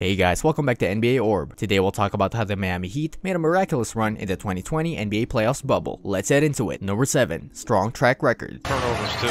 Hey guys, welcome back to NBA Orb. Today we'll talk about how the Miami Heat made a miraculous run in the 2020 NBA playoffs bubble. Let's head into it. Number 7. Strong track record. Turnovers too.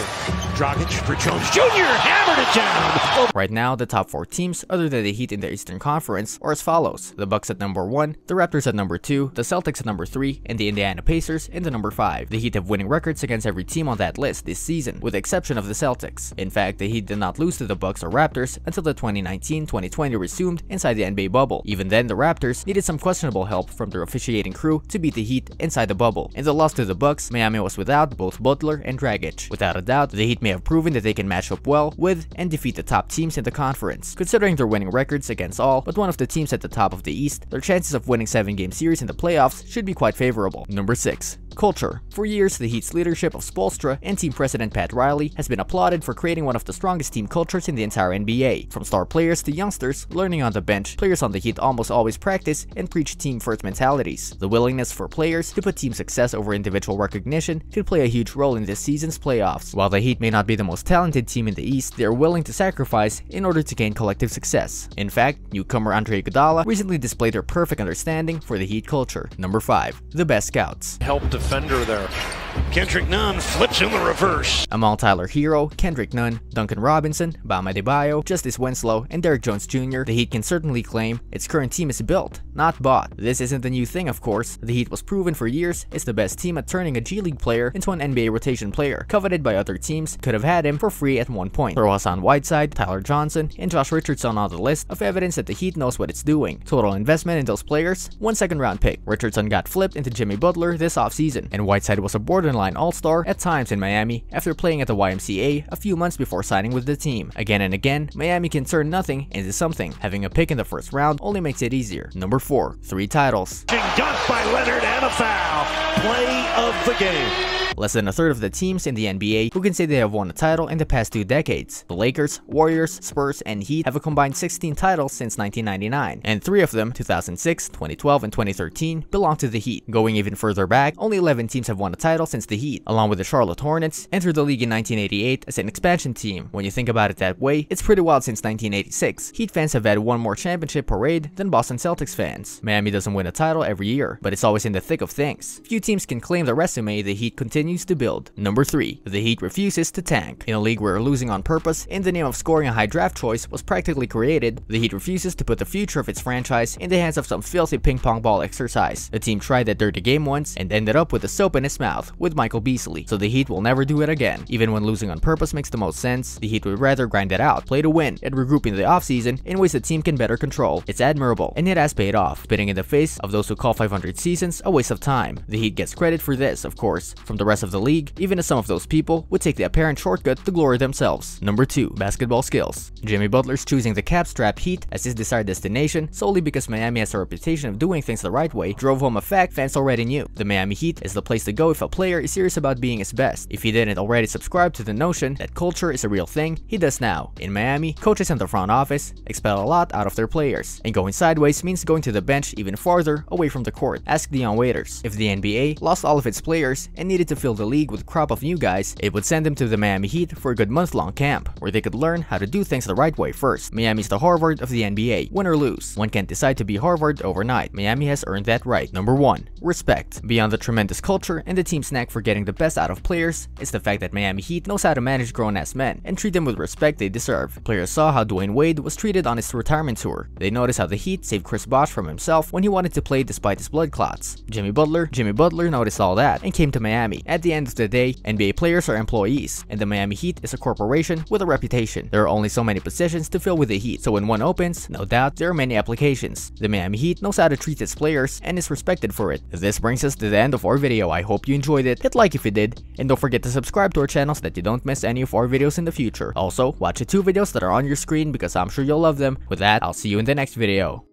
Dragic for Jones Jr. hammered it down. Right now, the top 4 teams other than the Heat in the Eastern Conference are as follows. The Bucks at number 1, the Raptors at number 2, the Celtics at number 3, and the Indiana Pacers in the number 5. The Heat have winning records against every team on that list this season, with the exception of the Celtics. In fact, the Heat did not lose to the Bucks or Raptors until the 2019-2020 resumed inside the NBA bubble. Even then, the Raptors needed some questionable help from their officiating crew to beat the Heat inside the bubble. In the loss to the Bucks, Miami was without both Butler and Dragic. Without a doubt, the Heat may have proven that they can match up well with and defeat the top teams in the conference. Considering their winning records against all but one of the teams at the top of the East, their chances of winning 7-game series in the playoffs should be quite favorable. Number 6. Culture. For years, the Heat's leadership of Spoelstra and team president Pat Riley has been applauded for creating one of the strongest team cultures in the entire NBA. From star players to youngsters learning on the bench, players on the Heat almost always practice and preach team-first mentalities. The willingness for players to put team success over individual recognition could play a huge role in this season's playoffs. While the Heat may not be the most talented team in the East, they are willing to sacrifice in order to gain collective success. In fact, newcomer Andre Iguodala recently displayed their perfect understanding for the Heat culture. Number 5. The best scouts. Help defender there. Kendrick Nunn flips in the reverse. Among Tyler Hero, Kendrick Nunn, Duncan Robinson, Bam Adebayo, Justice Winslow, and Derrick Jones Jr., the Heat can certainly claim its current team is built, not bought. This isn't a new thing, of course. The Heat was proven for years it's the best team at turning a G League player into an NBA rotation player. Coveted by other teams, could have had him for free at one point. Throw Hassan Whiteside, Tyler Johnson, and Josh Richardson on the list of evidence that the Heat knows what it's doing. Total investment in those players, 1 second-round pick. Richardson got flipped into Jimmy Butler this offseason, and Whiteside was a borderline all-star at times in Miami after playing at the YMCA a few months before signing with the team. Again and again, Miami can turn nothing into something. Having a pick in the first round only makes it easier. Number 4. 3 titles. Dunked by Leonard and a foul. Play of the game. Less than a third of the teams in the NBA who can say they have won a title in the past 2 decades. The Lakers, Warriors, Spurs, and Heat have a combined 16 titles since 1999, and 3 of them, 2006, 2012, and 2013, belong to the Heat. Going even further back, only 11 teams have won a title since the Heat, along with the Charlotte Hornets, entered the league in 1988 as an expansion team. When you think about it that way, it's pretty wild since 1986. Heat fans have had one more championship parade than Boston Celtics fans. Miami doesn't win a title every year, but it's always in the thick of things. Few teams can claim the resume the Heat continues to build. Number 3. The Heat refuses to tank. In a league where losing on purpose in the name of scoring a high draft choice was practically created, the Heat refuses to put the future of its franchise in the hands of some filthy ping pong ball exercise. The team tried that dirty game once and ended up with a soap in its mouth with Michael Beasley, so the Heat will never do it again. Even when losing on purpose makes the most sense, the Heat would rather grind it out, play to win, and regroup in the offseason in ways the team can better control. It's admirable, and it has paid off, spitting in the face of those who call 500 seasons a waste of time. The Heat gets credit for this, of course, from the rest of the league, even as some of those people would take the apparent shortcut to glory themselves. Number 2. Basketball skills. Jimmy Butler's choosing the cap-strapped Heat as his desired destination solely because Miami has a reputation of doing things the right way drove home a fact fans already knew. The Miami Heat is the place to go if a player is serious about being his best. If he didn't already subscribe to the notion that culture is a real thing, he does now. In Miami, coaches and the front office expel a lot out of their players, and going sideways means going to the bench even farther away from the court. Ask Dion Waiters. If the NBA lost all of its players and needed to fill the league with crop of new guys, it would send them to the Miami Heat for a good month-long camp, where they could learn how to do things the right way first. Miami's the Harvard of the NBA. Win or lose, one can't decide to be Harvard overnight. Miami has earned that right. Number 1. Respect. Beyond the tremendous culture and the team's knack for getting the best out of players, it's the fact that Miami Heat knows how to manage grown-ass men and treat them with respect they deserve. Players saw how Dwayne Wade was treated on his retirement tour. They noticed how the Heat saved Chris Bosh from himself when he wanted to play despite his blood clots. Jimmy Butler noticed all that and came to Miami. At the end of the day, NBA players are employees, and the Miami Heat is a corporation with a reputation. There are only so many positions to fill with the Heat, so when one opens, no doubt there are many applications. The Miami Heat knows how to treat its players and is respected for it. This brings us to the end of our video. I hope you enjoyed it. Hit like if you did, and don't forget to subscribe to our channel so that you don't miss any of our videos in the future. Also, watch the 2 videos that are on your screen because I'm sure you'll love them. With that, I'll see you in the next video.